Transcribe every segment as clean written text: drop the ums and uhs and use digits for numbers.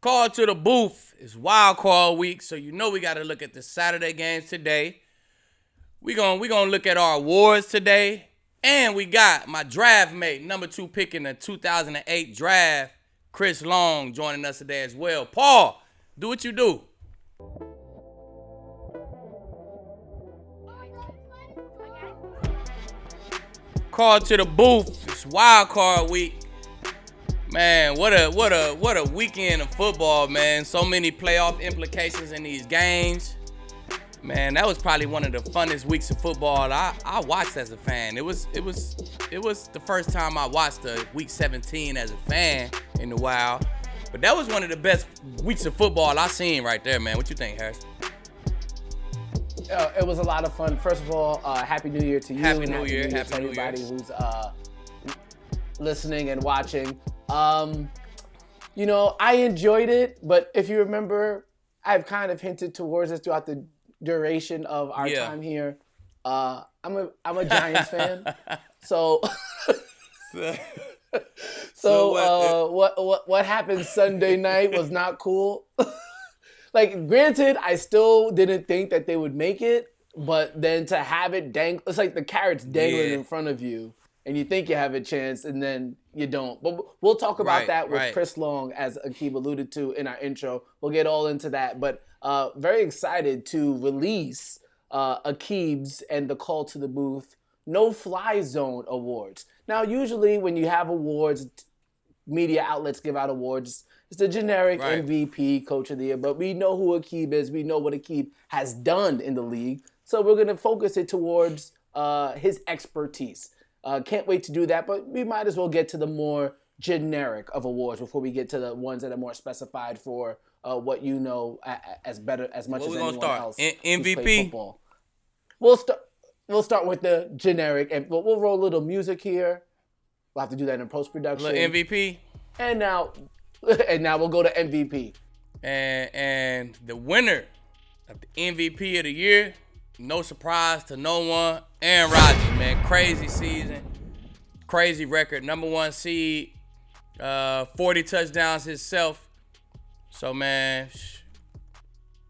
Call to the booth. It's wild card week, so you know we got to look at the Saturday games today. We gonna look at our awards today, and we got my draft mate, number 2 pick in the 2008 draft, Chris Long, joining us today as well. Paul, do what you do. Call to the booth. It's wild card week. Man, what a weekend of football, man. So many playoff implications in these games. Man, that was probably one of the funnest weeks of football I watched as a fan. It was the first time I watched the week 17 as a fan in a while. But that was one of the best weeks of football I've seen right there, man. What you think, Harris? It was a lot of fun. First of all, Happy New Year to you. Happy New Year to everybody who's listening and watching. I enjoyed it, but if you remember, I've kind of hinted towards this throughout the duration of our time here. I'm a Giants fan, so what happened Sunday night was not cool. Like, granted, I still didn't think that they would make it, but then to have it it's like the carrot's dangling in front of you, and you think you have a chance, and then you don't. But we'll talk about that with Chris Long, as Aqib alluded to in our intro. We'll get all into that. But very excited to release Aqib's and the Call to the Booth No Fly Zone Awards. Now, usually when you have awards, media outlets give out awards. It's the generic MVP, Coach of the Year, but we know who Aqib is. We know what Aqib has done in the league. So we're going to focus it towards his expertise. Can't wait to do that, but we might as well get to the more generic of awards before we get to the ones that are more specified for what you know as much as anyone else. MVP? Football. We'll start with the generic, and we'll roll a little music here. We'll have to do that in post-production. Little MVP. And now we'll go to MVP. And the winner of the MVP of the year, no surprise to no one, Aaron Rodgers, man. Crazy season, crazy record, number 1 seed, 40 touchdowns himself. So, man,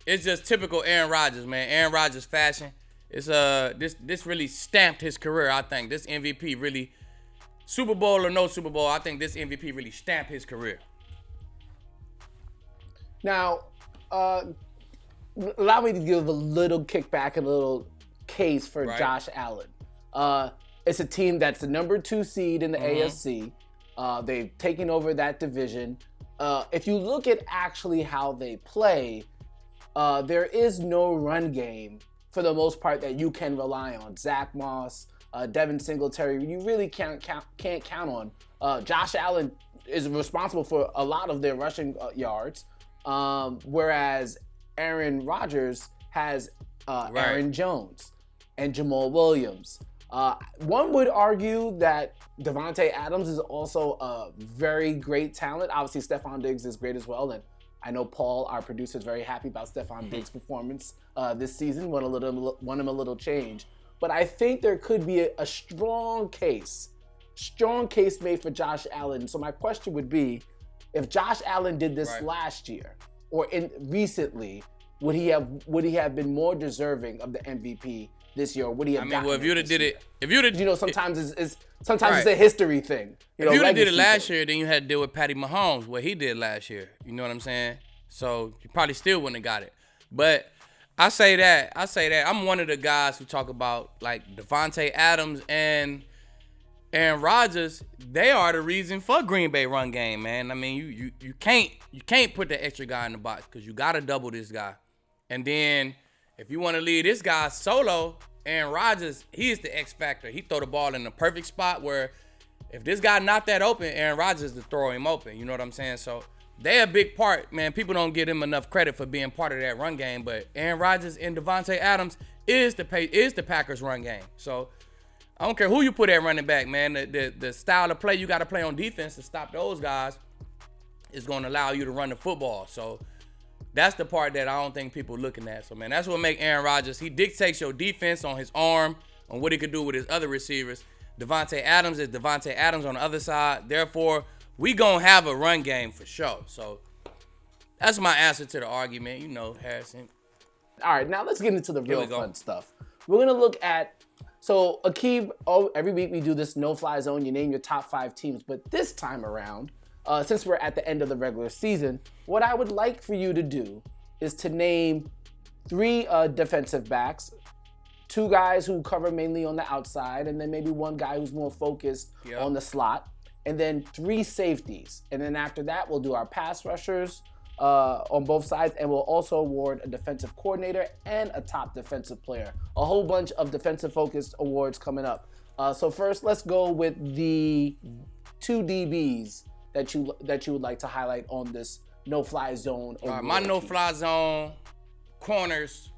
it's just typical Aaron Rodgers, man. Aaron Rodgers fashion. It's this really stamped his career, I think. This MVP really, Super Bowl or no Super Bowl, I think this MVP really stamped his career. Now, allow me to give a little kickback and a little case for Josh Allen. It's a team that's the number 2 seed in the AFC. They've taken over that division. If you look at actually how they play, there is no run game for the most part that you can rely on. Zach Moss, Devin Singletary, you really can't count on. Josh Allen is responsible for a lot of their rushing yards, whereas Aaron Rodgers has Aaron Jones and Jamal Williams. One would argue that Davante Adams is also a very great talent. Obviously, Stephon Diggs is great as well, and I know Paul, our producer, is very happy about Stephon Diggs' performance this season. Want him a little change, but I think there could be a strong case made for Josh Allen. So my question would be, if Josh Allen did this last year or recently, would he have been more deserving of the MVP this year? Or would he have? If you'd have did it, sometimes it's a history thing. If you'd have did it last year, then you had to deal with Patty Mahomes, what he did last year. You know what I'm saying? So you probably still wouldn't have got it. But I say that I'm one of the guys who talk about like Davante Adams and Aaron Rodgers. They are the reason for Green Bay run game, man. I mean, you can't put the extra guy in the box because you gotta double this guy. And then if you want to leave this guy solo, Aaron Rodgers, he is the X factor. He throw the ball in the perfect spot where if this guy not that open, Aaron Rodgers to throw him open. You know what I'm saying? So they're a big part, man. People don't give him enough credit for being part of that run game, but Aaron Rodgers and Davante Adams is the Packers run game. So I don't care who you put at running back, man. The style of play you got to play on defense to stop those guys is going to allow you to run the football. So that's the part that I don't think people are looking at. So, man, that's what makes Aaron Rodgers. He dictates your defense on his arm, on what he could do with his other receivers. Davante Adams is Davante Adams on the other side. Therefore, we going to have a run game for sure. So, That's my answer to the argument, you know, Harrison. All right, now let's get into the real fun stuff. We're going to look at, so Aqib, every week we do this no-fly zone. You name your top 5 teams. But this time around, since we're at the end of the regular season, what I would like for you to do is to name 3 defensive backs, 2 guys who cover mainly on the outside, and then maybe 1 guy who's more focused on the slot, and then 3 safeties. And then after that, we'll do our pass rushers on both sides, and we'll also award a defensive coordinator and a top defensive player. A whole bunch of defensive-focused awards coming up. So first, let's go with the 2 DBs that you would like to highlight on this no-fly zone. All right, my no-fly zone corners.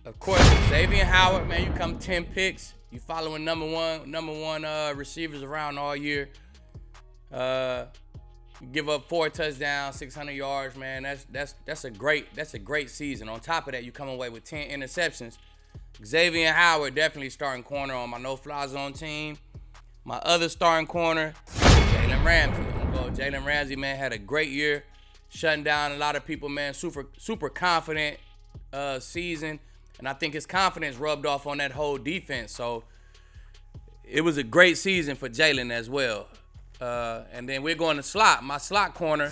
Of course, XAVIEN Howard, man, you come 10 picks. You following number one receivers around all year. Give up 4 touchdowns, 600 yards, man. That's a great season. On top of that, you come away with 10 interceptions. XAVIEN Howard definitely starting corner on my no-fly zone team. My other starting corner, Jalen Ramsey. I'm gonna go Jalen Ramsey, man, had a great year, shutting down a lot of people, man. Super confident season. And I think his confidence rubbed off on that whole defense. So it was a great season for Jalen as well. And then we're going to slot. My slot corner,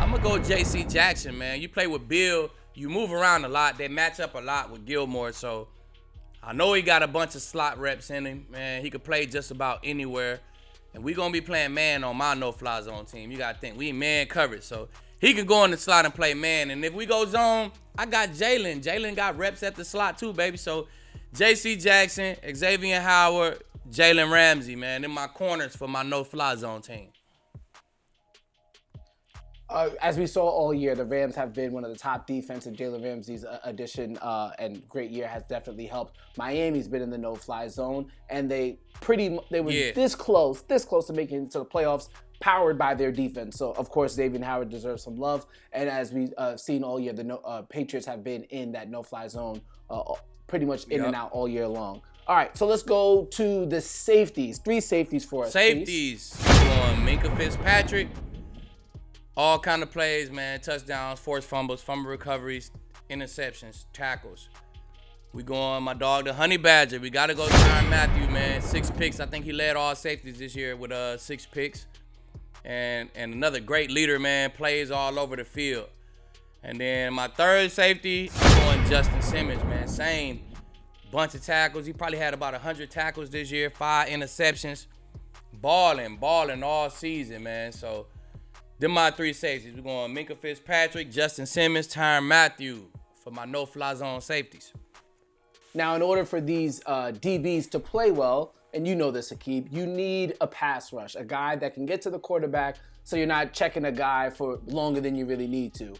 I'm going to go J.C. Jackson, man. You play with Bill. You move around a lot. They match up a lot with Gilmore. So I know he got a bunch of slot reps in him, man. He could play just about anywhere. And we're going to be playing man on my no-fly zone team. You got to think, we man coverage. So he can go in the slot and play man. And if we go zone, I got Jalen. Jalen got reps at the slot too, baby. So J.C. Jackson, XAVIEN Howard, Jalen Ramsey, man. In my corners for my no-fly zone team. As we saw all year, the Rams have been one of the top defensive. Jalen Ramsey's addition and great year has definitely helped. Miami's been in the no-fly zone, and they were this close to making it to the playoffs, powered by their defense. So, of course, XAVIEN Howard deserves some love. And as we've seen all year, the Patriots have been in that no-fly zone pretty much in and out all year long. All right, so let's go to the safeties. 3 safeties for us, Safeties. Going MINKAH FITZPATRIck. All kind of plays, man. Touchdowns, forced fumbles, fumble recoveries, interceptions, tackles. We go on my dog, the Honey Badger. We got to go TYRANN MATHIEU, man. 6 picks. I think he led all safeties this year with 6 picks. And another great leader, man. Plays all over the field. And then my 3rd safety, I'm going Justin Simmons, man. Same bunch of tackles. He probably had about 100 tackles this year, 5 interceptions. Balling all season, man. So them my 3 safeties. We're going MINKAH FITZPATRIck, Justin Simmons, TYRANN MATHIEU for my no-fly zone safeties. Now, in order for these DBs to play well, and you know this, Aqib, you need a pass rush, a guy that can get to the quarterback so you're not checking a guy for longer than you really need to.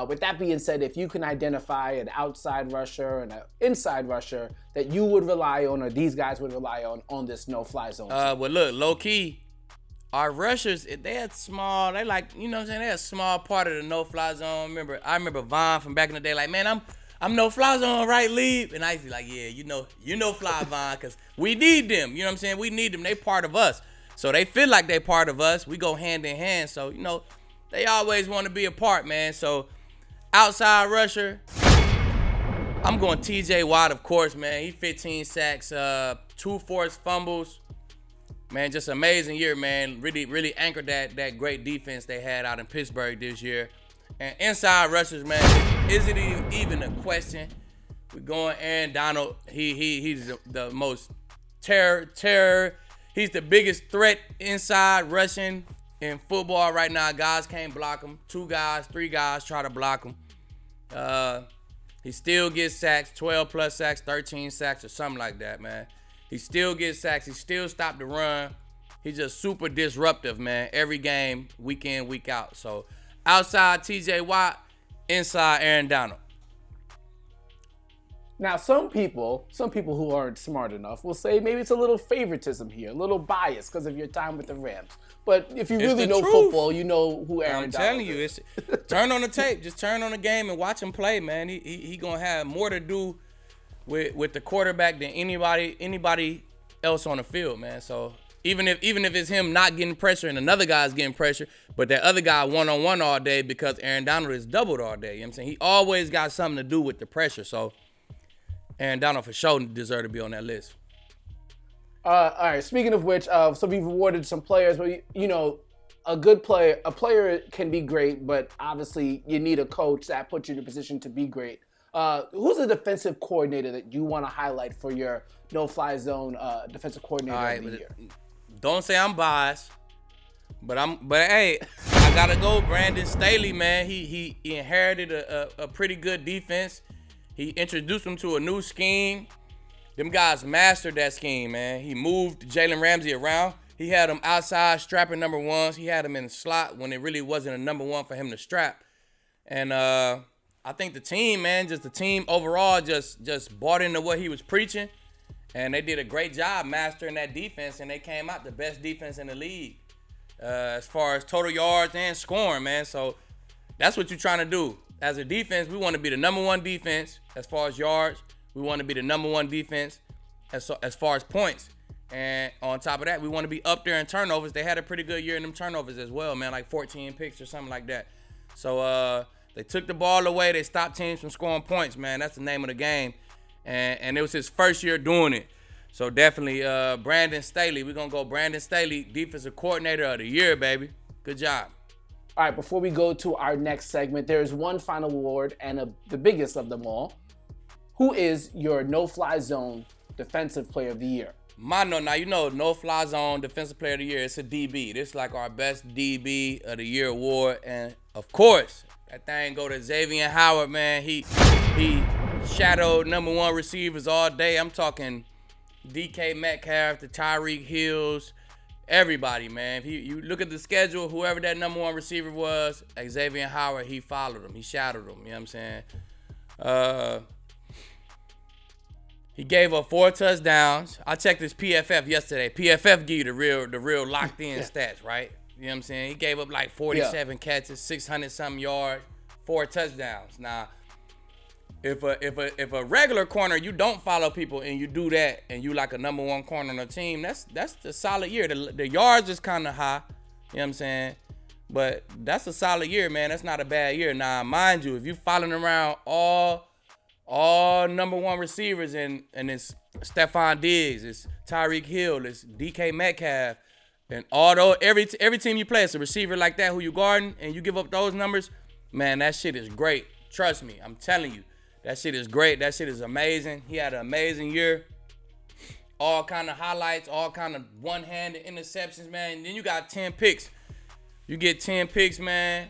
With that being said, if you can identify an outside rusher and an inside rusher that you would rely on, or these guys would rely on this no-fly zone. Well, look, low-key, our rushers, they're small. They like, you know what I'm saying? They're a small part of the no-fly zone. I remember Vaughn from back in the day, like, man, I'm no-fly zone, right, Leave? And I used to be like, yeah, you know fly, Vaughn, because we need them. You know what I'm saying? We need them. They part of us. So they feel like they part of us. We go hand in hand. So, you know, they always want to be a part, man. So outside rusher, I'm going TJ Watt, of course, man. He 15 sacks, 2 forced fumbles. Man, just amazing year, man. Really anchored that great defense they had out in Pittsburgh this year. And inside rushers, man, is it even a question? We're going Aaron Donald. He's the most terror. He's the biggest threat inside rushing in football right now. Guys can't block him. 2 guys, 3 guys try to block him. He still gets sacks, 12 plus sacks, 13 sacks or something like that, man. He still gets sacks. He still stopped the run. He's just super disruptive, man. Every game, week in, week out. So outside TJ Watt, inside Aaron Donald. Now, some people who aren't smart enough will say maybe it's a little favoritism here, a little bias because of your time with the Rams. But if you really know football, you know who Aaron Donald is. I'm telling you, it's turn on the tape. Just turn on the game and watch him play, man. He gonna have more to do with the quarterback than anybody else on the field, man. So Even if it's him not getting pressure and another guy's getting pressure, but that other guy one-on-one all day because Aaron Donald is doubled all day. You know what I'm saying? He always got something to do with the pressure. So Aaron Donald for sure deserves to be on that list. All right. Speaking of which, so we've awarded some players, but a player can be great, but obviously you need a coach that puts you in a position to be great. Who's the defensive coordinator that you want to highlight for your no-fly zone defensive coordinator of the year? Don't say I'm biased, but hey, I gotta go. Brandon Staley, man, he inherited a pretty good defense. He introduced them to a new scheme. Them guys mastered that scheme, man. He moved Jalen Ramsey around. He had him outside strapping number ones. He had him in the slot when it really wasn't a number one for him to strap. And I think the team, man, just the team overall just bought into what he was preaching. And they did a great job mastering that defense, and they came out the best defense in the league as far as total yards and scoring, man. So that's what you're trying to do. As a defense, we want to be the number one defense as far as yards. We want to be the number one defense as far as points. And on top of that, we want to be up there in turnovers. They had a pretty good year in them turnovers as well, man, like 14 picks or something like that. So they took the ball away. They stopped teams from scoring points, man. That's the name of the game. And it was his first year doing it. So definitely Brandon Staley. We're going to go Brandon Staley, Defensive Coordinator of the Year, baby. Good job. All right, before we go to our next segment, there is one final award and the biggest of them all. Who is your no-fly zone Defensive Player of the Year? Now no-fly zone Defensive Player of the Year. It's a DB. This is like our best DB of the year award. And, of course, that thing go to XAVIEN Howard, man. He shadowed number one receivers all day. I'm talking DK Metcalf, the Tyreek Hills, everybody, man. If you look at the schedule, whoever that number one receiver was, XAVIEN Howard, he followed him. He shadowed him. You know what I'm saying? He gave up 4 touchdowns. I checked his PFF yesterday. PFF give you the real locked in stats, right? You know what I'm saying? He gave up like 47 catches, 600-something yards, 4 touchdowns. Now, if a regular corner, you don't follow people and you do that and you like a number one corner on the team, that's a solid year. The yards is kind of high, you know what I'm saying? But that's a solid year, man. That's not a bad year. Now, mind you, if you following around all number one receivers and it's Stephon Diggs, it's Tyreek Hill, it's DK Metcalf, and every team you play, it's a receiver like that who you guarding and you give up those numbers, man, that shit is great. Trust me, I'm telling you. That shit is great. That shit is amazing. He had an amazing year. All kind of highlights, all kind of one-handed interceptions, man. And then you got 10 picks. You get 10 picks, man.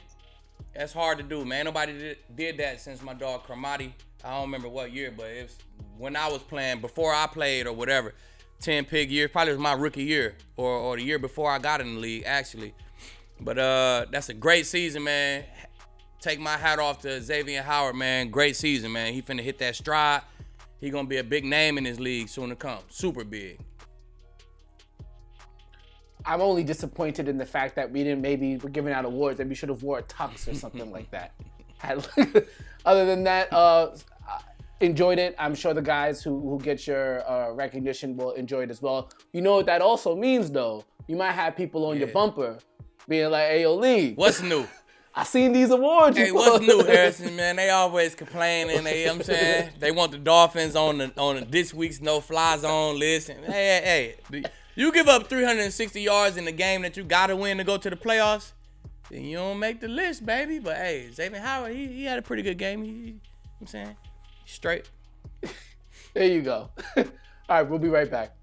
That's hard to do, man. Nobody did that since my dog Cromartie. I don't remember what year, but it was when I was playing, before I played or whatever. 10-pick year. Probably was my rookie year or the year before I got in the league, actually. But that's a great season, man. Take my hat off to XAVIEN Howard, man. Great season, man. He finna hit that stride. He gonna be a big name in this league soon to come. Super big. I'm only disappointed in the fact that we're giving out awards that we should have wore a tux or something like that. Other than that, enjoyed it. I'm sure the guys who get your recognition will enjoy it as well. You know what that also means, though? You might have people on your bumper being like, hey, yo, Lee. What's new? I seen these awards. Hey, what's new, Harrison, man? They always complaining. You know what I'm saying? They want the Dolphins on this week's no-fly zone list. And hey, you give up 360 yards in the game that you got to win to go to the playoffs, then you don't make the list, baby. But, hey, XAVIEN Howard, he had a pretty good game. You know what I'm saying? Straight. There you go. All right, we'll be right back.